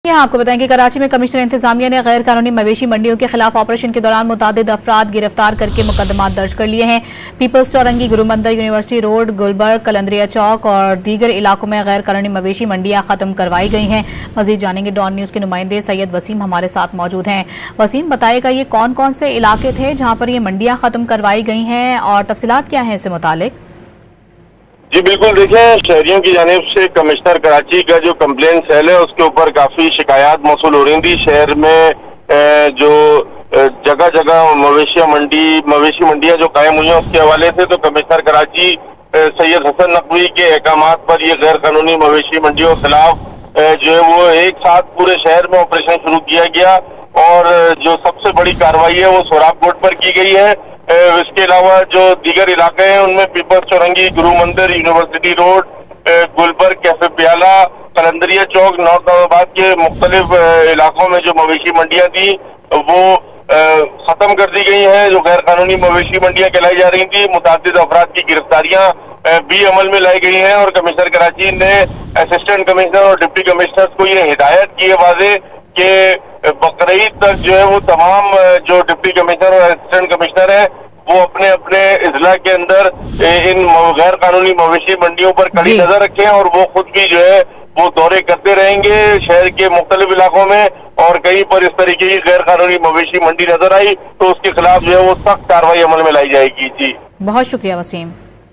यहाँ आपको बताएं कि कराची में कमिश्नर इंतजामिया ने गैर कानूनी मवेशी मंडियों के खिलाफ ऑपरेशन के दौरान मुतादिद अफराद गिरफ्तार करके मुकदमात दर्ज कर लिए हैं। पीपल्स चौरंगी, गुरुमंदिर, यूनिवर्सिटी रोड, गुलबर्ग, कलंदरिया चौक और दीगर इलाकों में गैर कानूनी मवेशी मंडियां खत्म करवाई गई हैं। मजीद जानेंगे, डॉन न्यूज के नुमाइंदे सैयद वसीम हमारे साथ मौजूद हैं। वसीम, बताएगा ये कौन कौन से इलाके थे जहाँ पर ये मंडियां खत्म करवाई गई हैं और तफसीलात क्या है इससे मुतालिक? जी बिल्कुल, देखिए शहरियों की जानिब से कमिश्नर कराची का जो कंप्लेन सेल है उसके ऊपर काफी शिकायत मौसूल हो रही थी। शहर में जो जगह जगह मवेशी मंडियां जो कायम हुई हैं उसके हवाले से तो कमिश्नर कराची सैयद हसन नकवी के अहकामात पर ये गैर कानूनी मवेशी मंडियों के खिलाफ जो है वो एक साथ पूरे शहर में ऑपरेशन शुरू किया गया और जो सबसे बड़ी कार्रवाई है वो सोराब कोट पर की गई है। इसके अलावा जो दीगर इलाके हैं उनमें पीपल्स चौरंगी, गुरु मंदिर, यूनिवर्सिटी रोड, गुलबर्ग, कैफे प्याला, कलंदरिया चौक, नॉर्थ आबाद के मुख्तलिफ इलाकों में जो मवेशी मंडियां थी वो खत्म कर दी गई हैं। जो गैर कानूनी मवेशी मंडियां कहलाई जा रही थी, मुतादिद अफराद की गिरफ्तारियां भी अमल में लाई गई हैं और कमिश्नर कराची ने असिस्टेंट कमिश्नर और डिप्टी कमिश्नर को ये हिदायत की है वाज़े कि बकरीद तक जो है वो तमाम जो डिप्टी कमिश्नर और असिस्टेंट कमिश्नर है वो अपने अपने इजला के अंदर इन गैर कानूनी मवेशी मंडियों पर कड़ी नजर रखें और वो खुद भी जो है वो दौरे करते रहेंगे शहर के मुख्तलिफ इलाकों में। और कहीं पर इस तरीके की गैर कानूनी मवेशी मंडी नजर आई तो उसके खिलाफ जो है वो सख्त कार्रवाई अमल में लाई जाएगी। जी, बहुत शुक्रिया वसीम।